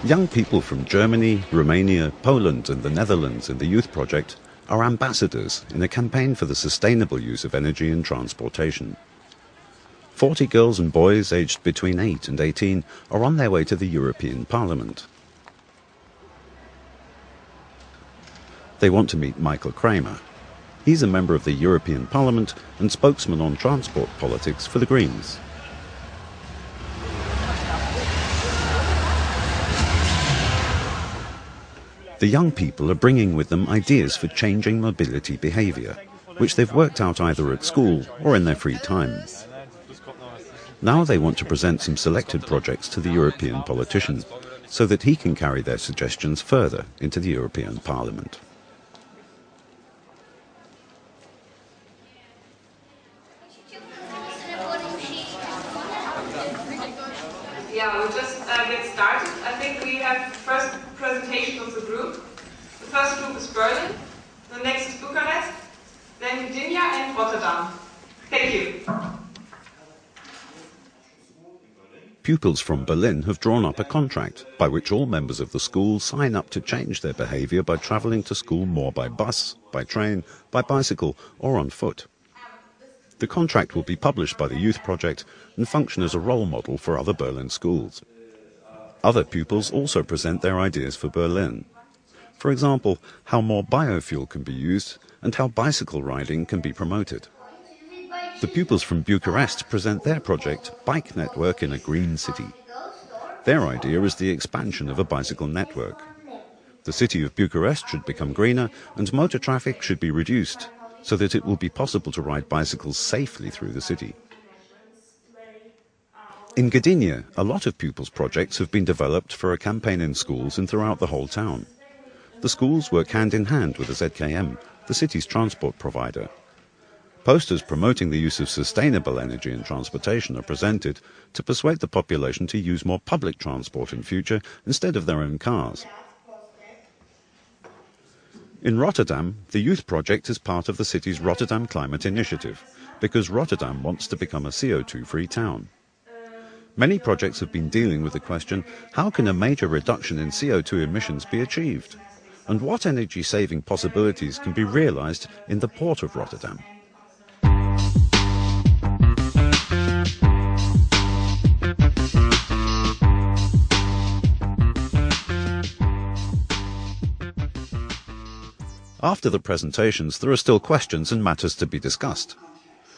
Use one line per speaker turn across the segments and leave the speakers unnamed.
Young people from Germany, Romania, Poland and the Netherlands in the Youth Project are ambassadors in a campaign for the sustainable use of energy in transportation. 40 girls and boys aged between 8 and 18 are on their way to the European Parliament. They want to meet Michael Kramer. He's a member of the European Parliament and spokesman on transport politics for the Greens. The young people are bringing with them ideas for changing mobility behaviour, which they've worked out either at school or in their free time. Now they want to present some selected projects to the European politician, so that he can carry their suggestions further into the European Parliament.
Yeah, we'll just get started. I think we have the first presentation of the group. The first group is Berlin, the next is Bucharest, then Gdynia and Rotterdam. Thank you.
Pupils from Berlin have drawn up a contract by which all members of the school sign up to change their behaviour by travelling to school more by bus, by train, by bicycle or on foot. The contract will be published by the Youth Project and function as a role model for other Berlin schools. Other pupils also present their ideas for Berlin. For example, how more biofuel can be used and how bicycle riding can be promoted. The pupils from Bucharest present their project, Bike Network in a Green City. Their idea is the expansion of a bicycle network. The city of Bucharest should become greener and motor traffic should be reduced, so that it will be possible to ride bicycles safely through the city. In Gdynia, a lot of pupils' projects have been developed for a campaign in schools and throughout the whole town. The schools work hand in hand with the ZKM, the city's transport provider. Posters promoting the use of sustainable energy in transportation are presented to persuade the population to use more public transport in future instead of their own cars. In Rotterdam, the Youth Project is part of the city's Rotterdam Climate Initiative, because Rotterdam wants to become a CO2-free town. Many projects have been dealing with the question, how can a major reduction in CO2 emissions be achieved? And what energy-saving possibilities can be realized in the port of Rotterdam? After the presentations, there are still questions and matters to be discussed.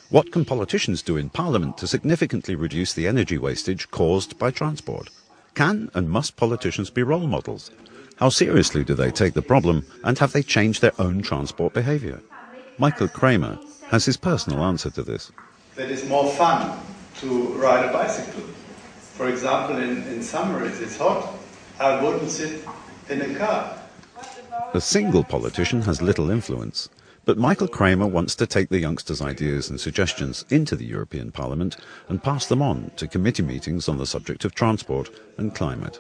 What can politicians do in Parliament to significantly reduce the energy wastage caused by transport? Can and must politicians be role models? How seriously do they take the problem, and have they changed their own transport behaviour? Michael Kramer has his personal answer to this.
That it's more fun to ride a bicycle. For example, in summer it's hot. I wouldn't sit in a car.
A single politician has little influence, but Michael Kramer wants to take the youngsters' ideas and suggestions into the European Parliament and pass them on to committee meetings on the subject of transport and climate.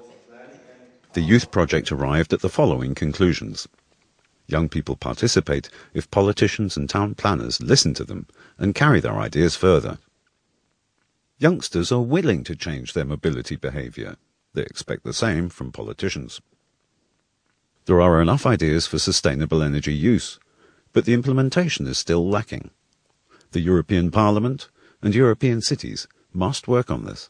The Youth Project arrived at the following conclusions. Young people participate if politicians and town planners listen to them and carry their ideas further. Youngsters are willing to change their mobility behaviour. They expect the same from politicians. There are enough ideas for sustainable energy use, but the implementation is still lacking. The European Parliament and European cities must work on this.